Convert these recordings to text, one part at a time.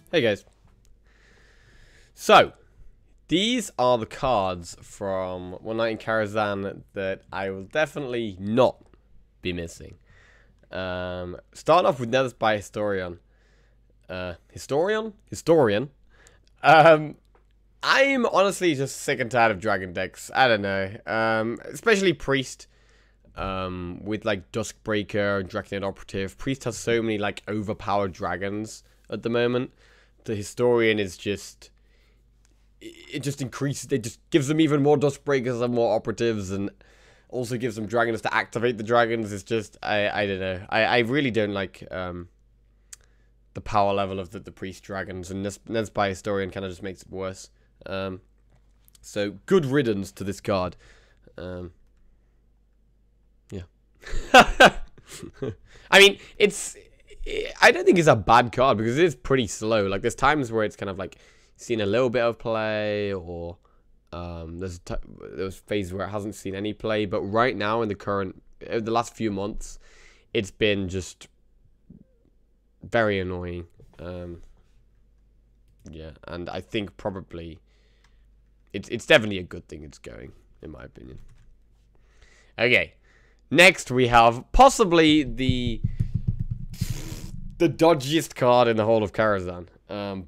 Hey guys. So, these are the cards from One Night in Karazhan that I will definitely not be missing. Starting off with Nether's by Historian. Historian? I'm honestly just sick and tired of dragon decks. I don't know. Especially Priest. With like Duskbreaker and Draconid Operative. Priest has so many like overpowered dragons at the moment. The Historian is just... It just increases... It just gives them even more Duskbreakers and more Operatives, and also gives them dragons to activate the dragons. It's just... I don't know. I really don't like the power level of the Priest dragons, and this by Historian kind of just makes it worse. So, good riddance to this card. Yeah. I mean, I don't think it's a bad card, because it is pretty slow. Like, there's times where it's kind of like seen a little bit of play, or there's phases where it hasn't seen any play. But right now, in the last few months, it's been just very annoying. Yeah, and I think probably it's definitely a good thing it's going, in my opinion. Okay, next we have possibly the dodgiest card in the whole of Karazhan,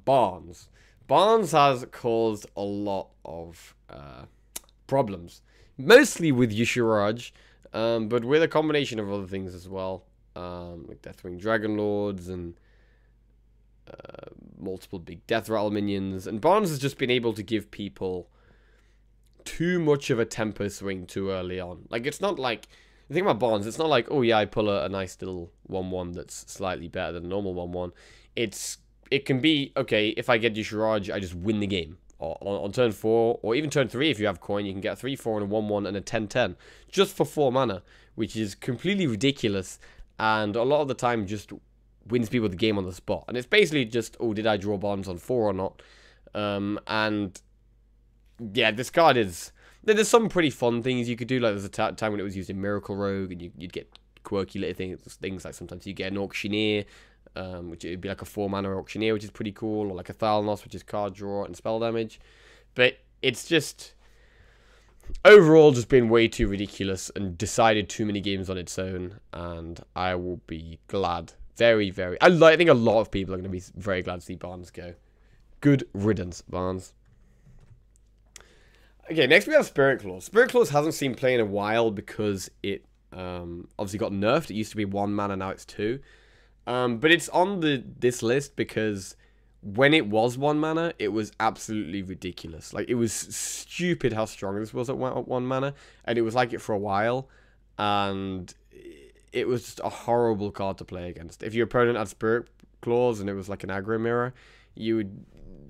Barnes. Barnes has caused a lot of problems, mostly with Yusharaj, but with a combination of other things as well, like Deathwing Dragon Lords and multiple big Death Rattle minions. And Barnes has just been able to give people too much of a tempo swing too early on. Like, it's not like... The thing about Barnes, it's not like, oh yeah, I pull a nice little 1-1 that's slightly better than a normal 1-1. It can be, okay, if I get Yusharaj, I just win the game. Or on turn 4, or even turn 3 if you have coin, you can get a 3-4 and a 1-1 and a 10-10. Just for 4 mana, which is completely ridiculous. And a lot of the time just wins people the game on the spot. And it's basically just, oh, did I draw Barnes on 4 or not? And yeah, this card is... There's some pretty fun things you could do. Like, there's a time when it was used in Miracle Rogue, and you'd get quirky little things like sometimes you get an Auctioneer, which would be like a 4-mana Auctioneer, which is pretty cool, or like a Thalnos, which is card draw and spell damage. But it's just overall just been way too ridiculous and decided too many games on its own. And I will be glad, very, very... I think a lot of people are going to be very glad to see Barnes go. Good riddance, Barnes. Okay, next we have Spirit Claws. Spirit Claws hasn't seen play in a while because it obviously got nerfed. It used to be 1 mana, now it's 2. But it's on this list because when it was 1 mana, it was absolutely ridiculous. Like, it was stupid how strong this was at 1 mana, and it was like it for a while, and it was just a horrible card to play against. If your opponent had Spirit Claws and it was like an aggro mirror,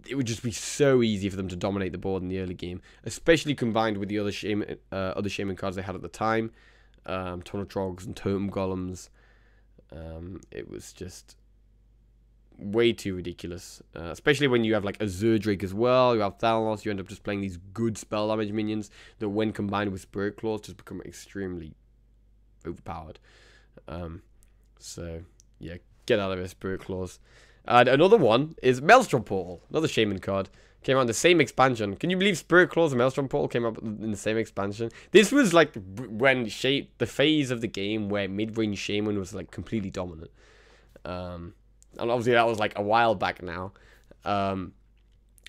it would just be so easy for them to dominate the board in the early game, especially combined with the other shaman cards they had at the time, Ton of Trogs and Totem Golems. It was just way too ridiculous, especially when you have like Azure Drake as well. You have Thalnos. You end up just playing these good spell damage minions that, when combined with Spirit Claws, just become extremely overpowered. So yeah, get out of here, Spirit Claws. And another one is Maelstrom Paul, another shaman card. Came out in the same expansion. Can you believe Spirit Claws and Maelstrom Paul came up in the same expansion? This was like when the phase of the game where mid-range shaman was like completely dominant. And obviously that was like a while back now. But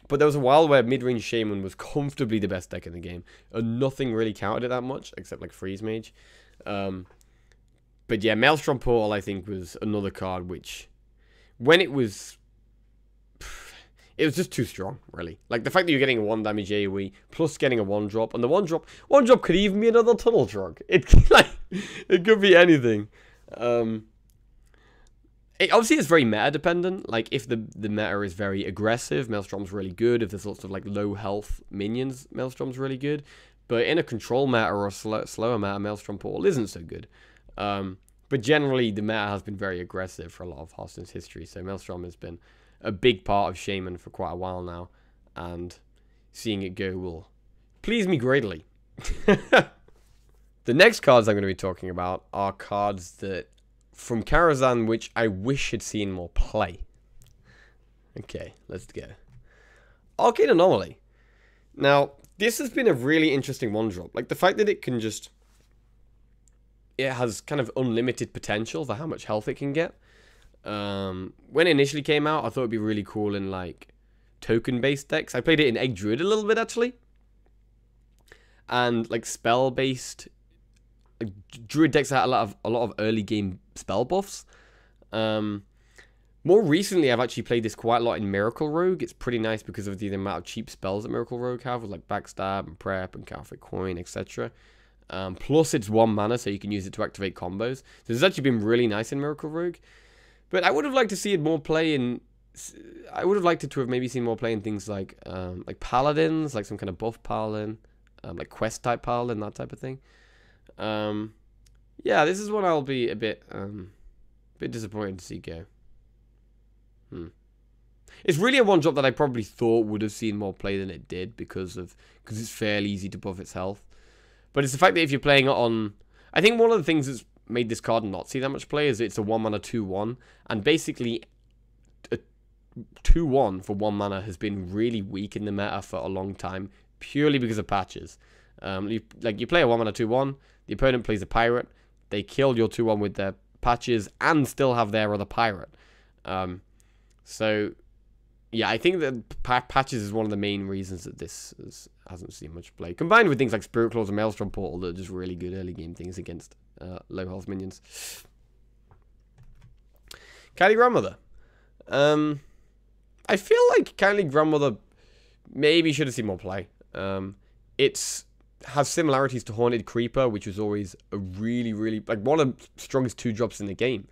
there was a while where mid-range shaman was comfortably the best deck in the game, and nothing really counted it that much except like Freeze Mage. But yeah, Maelstrom Paul I think was another card which, when it was just too strong, really. Like, the fact that you're getting a 1 damage AoE, plus getting a 1-drop, and the 1-drop could even be another Tunnel Trog. It could be anything. Obviously, it's very meta-dependent. Like, if the meta is very aggressive, Maelstrom's really good. If there's lots of, like, low-health minions, Maelstrom's really good. But in a control meta or a slower meta, Maelstrom Paul isn't so good. But generally, the meta has been very aggressive for a lot of Hearthstone's history. So Maelstrom has been a big part of Shaman for quite a while now. And seeing it go will please me greatly. The next cards I'm going to be talking about are cards that from Karazhan which I wish had seen more play. Okay, let's go. Arcane Anomaly. Now, this has been a really interesting one drop. Like, the fact that it can just... It has kind of unlimited potential for how much health it can get. When it initially came out, I thought it'd be really cool in, like, token-based decks. I played it in Egg Druid a little bit, actually. And, like, spell-based... Like, Druid decks had a lot of early game spell buffs. More recently, I've actually played this quite a lot in Miracle Rogue. It's pretty nice because of the amount of cheap spells that Miracle Rogue have, with like Backstab and Prep and Counterfeit Coin, etc. Plus, it's 1 mana, so you can use it to activate combos. So it's actually been really nice in Miracle Rogue. But I would have liked to see it more play in... I would have liked it to have maybe seen more play in things like Paladins, like some kind of buff Paladin, like Quest-type Paladin, that type of thing. Yeah, this is one I'll be a bit disappointed to see go. It's really a one drop that I probably thought would have seen more play than it did because it's fairly easy to buff its health. But it's the fact that if you're playing it on... I think one of the things that's made this card not see that much play is it's a 1 mana 2/1, and basically a 2/1 for 1 mana has been really weak in the meta for a long time, purely because of patches. You play a 1 mana 2/1, the opponent plays a pirate, they kill your 2/1 with their patches and still have their other pirate. So, yeah, I think that patches is one of the main reasons that this hasn't seen much play. Combined with things like Spirit Claws and Maelstrom Paul that are just really good early game things against low health minions. Kindly Grandmother. I feel like Kindly Grandmother maybe should have seen more play. It has similarities to Haunted Creeper, which was always a really, really... like one of the strongest 2-drops in the game.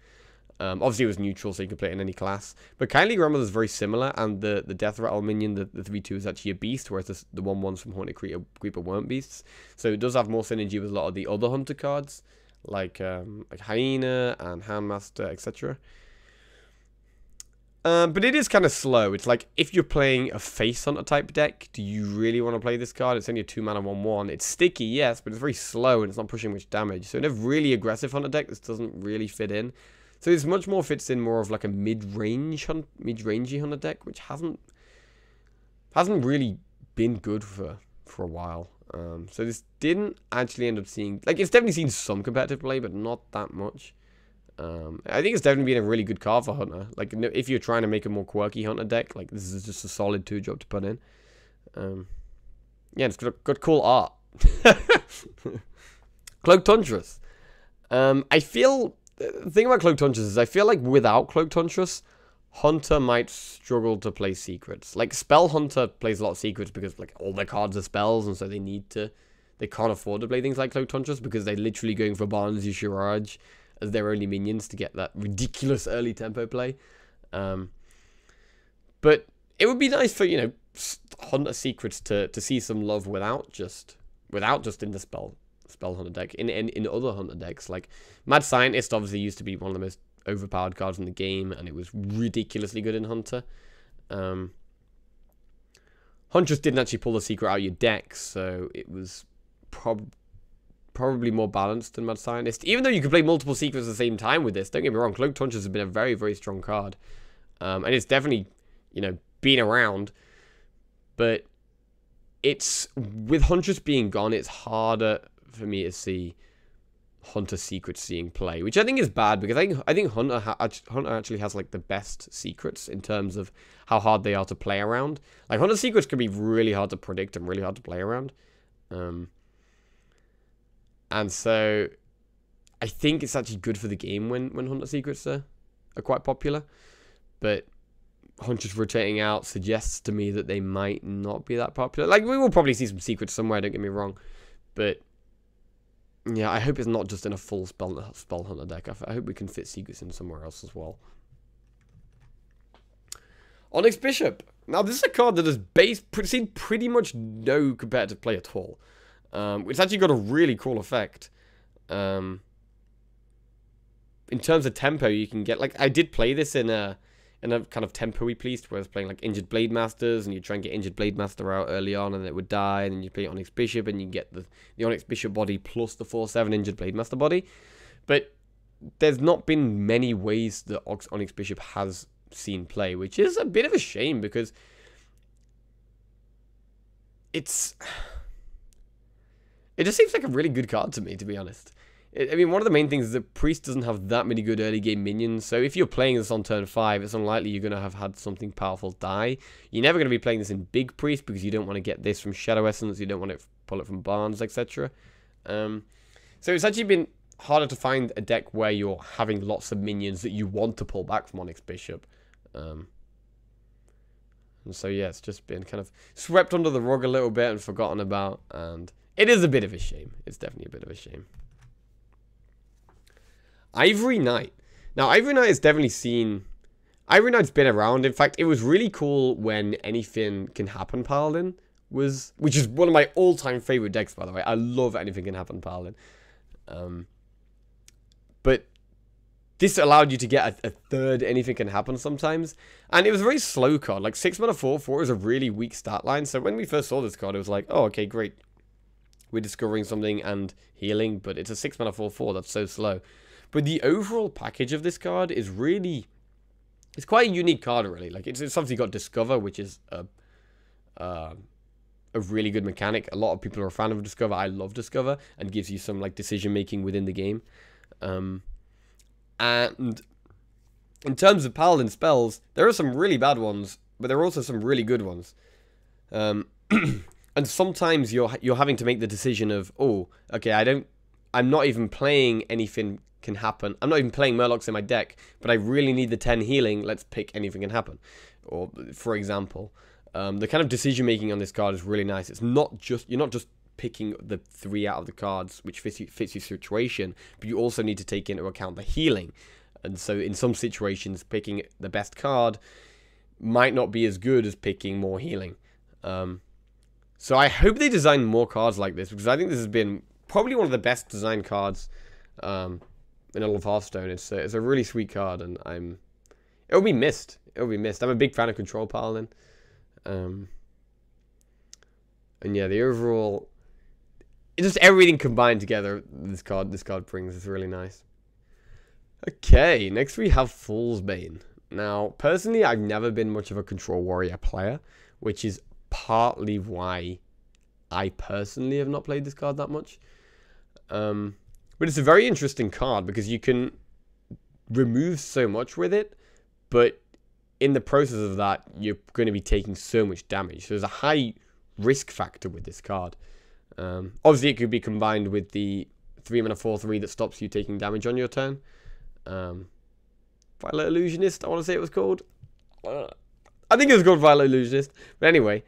Obviously, it was neutral, so you can play it in any class. But Kindly Grandmother is very similar, and the Death Rattle minion, the 3/2, is actually a beast, whereas the 1/1s from Haunted Creeper weren't beasts. So it does have more synergy with a lot of the other Hunter cards, like Hyena and Handmaster, etc. But it is kind of slow. It's like, if you're playing a Face Hunter type deck, do you really want to play this card? It's only a 2 mana 1/1. It's sticky, yes, but it's very slow, and it's not pushing much damage. So in a really aggressive Hunter deck, this doesn't really fit in. So this much more fits in more of like a mid-rangey Hunter deck, which hasn't really been good for a while. So this didn't actually end up seeing... like, it's definitely seen some competitive play, but not that much. I think it's definitely been a really good card for Hunter. Like, if you're trying to make a more quirky Hunter deck, like, this is just a solid 2-drop to put in. Yeah, it's got cool art. Cloaked Huntress. I feel... the thing about Cloaked Huntress is I feel like without Cloaked Huntress, Hunter might struggle to play secrets. Like, Spell Hunter plays a lot of secrets because, like, all their cards are spells, and so they can't afford to play things like Cloaked Huntress because they're literally going for Barnes Shiraj as their only minions to get that ridiculous early tempo play. But it would be nice for, you know, Hunter secrets to see some love without just in the Spell Hunter deck, in other Hunter decks. Like, Mad Scientist obviously used to be one of the most overpowered cards in the game, and it was ridiculously good in Hunter. Huntress didn't actually pull the secret out of your deck, so it was probably more balanced than Mad Scientist. Even though you can play multiple secrets at the same time with this, don't get me wrong, Cloaked Huntress has been a very, very strong card. And it's definitely, you know, been around, but it's, with Huntress being gone, it's harder for me to see Hunter secrets seeing play, which I think is bad, because I think Hunter actually has like the best secrets in terms of how hard they are to play around. Like, Hunter secrets can be really hard to predict and really hard to play around, and so I think it's actually good for the game when Hunter secrets are quite popular. But Huntress rotating out suggests to me that they might not be that popular. Like, we will probably see some secrets somewhere, don't get me wrong, but yeah, I hope it's not just in a full spell Hunter deck. I hope we can fit secrets in somewhere else as well. Onyx Bishop. Now, this is a card that has seen pretty much no competitive play at all. It's actually got a really cool effect. In terms of tempo, you can get... like, I did play this in a kind of tempo-y piece, where I was playing like Injured Blade Masters, and you try and get Injured Blade Master out early on, and it would die, and then you play Onyx Bishop, and you get the Onyx Bishop body plus the 4/7 Injured Blade Master body. But there's not been many ways that Onyx Bishop has seen play, which is a bit of a shame because it just seems like a really good card to me, to be honest. I mean, one of the main things is that Priest doesn't have that many good early game minions, so if you're playing this on turn 5, it's unlikely you're going to have had something powerful die. You're never going to be playing this in Big Priest because you don't want to get this from Shadow Essence, you don't want to pull it from Barnes, etc. So it's actually been harder to find a deck where you're having lots of minions that you want to pull back from Onyx Bishop. And so yeah, it's just been kind of swept under the rug a little bit and forgotten about, and it is a bit of a shame. It's definitely a bit of a shame. Ivory Knight. Now, Ivory Knight has definitely seen... Ivory Knight's been around. In fact, it was really cool when Anything Can Happen Paladin was... Which is one of my all-time favorite decks, by the way. I love Anything Can Happen Paladin. But this allowed you to get a third Anything Can Happen sometimes. And it was a very slow card. Like, 6 mana 4/4 is a really weak stat line. So when we first saw this card, it was like, oh, okay, great. We're discovering something and healing, but it's a 6 mana 4/4. That's so slow. But the overall package of this card is really... It's quite a unique card, really. Like, it's obviously got Discover, which is a really good mechanic. A lot of people are a fan of Discover. I love Discover, and gives you some, like, decision-making within the game. And in terms of Paladin spells, there are some really bad ones, but there are also some really good ones. And sometimes you're having to make the decision of, oh, okay, I'm not even playing Anything Can Happen. I'm not even playing Murlocs in my deck, but I really need the 10 healing. Let's pick Anything Can Happen. Or, for example, the kind of decision making on this card is really nice. It's not just, you're not just picking the 3 out of the cards which fits your situation, but you also need to take into account the healing. And so in some situations, picking the best card might not be as good as picking more healing. So I hope they design more cards like this, because I think this has been probably one of the best designed cards in all of Hearthstone. It's a really sweet card, and it'll be missed. It'll be missed. I'm a big fan of Control Paladin. And yeah, the overall, it's just everything combined together this card brings is really nice. Okay, next we have Fallbane. Now, personally, I've never been much of a Control Warrior player, which is partly why I personally have not played this card that much. But it's a very interesting card because you can remove so much with it, but in the process of that, you're going to be taking so much damage. So there's a high risk factor with this card. Obviously, it could be combined with the 3 mana 4/3 that stops you taking damage on your turn. Violet Illusionist, I want to say it was called. I think it was called Violet Illusionist. But anyway,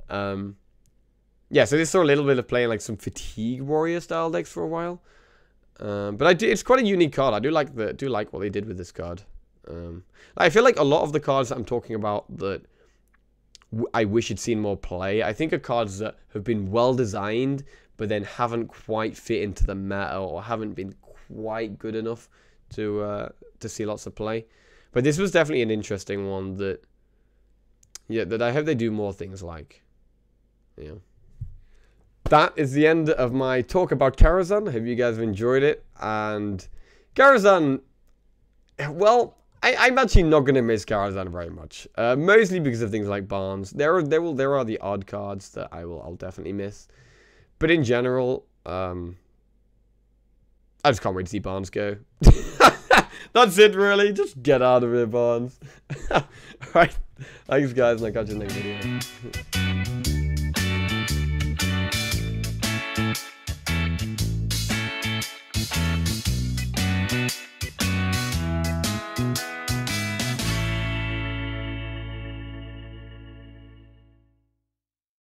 yeah, so this saw a little bit of playing like some Fatigue Warrior style decks for a while. But it's quite a unique card. I do like what they did with this card. I feel like a lot of the cards that I'm talking about that I wish had seen more play, I think are cards that have been well designed, but then haven't quite fit into the meta or haven't been quite good enough to see lots of play. But this was definitely an interesting one that, yeah, that I hope they do more things like. Yeah. That is the end of my talk about Karazhan. I hope you guys have enjoyed it. And Karazhan, well, I'm actually not going to miss Karazhan very much. Mostly because of things like Barnes. There are the odd cards that I'll definitely miss. But in general, I just can't wait to see Barnes go. That's it, really. Just get out of here, Barnes. Alright. Thanks, guys, and I'll catch you in the next video.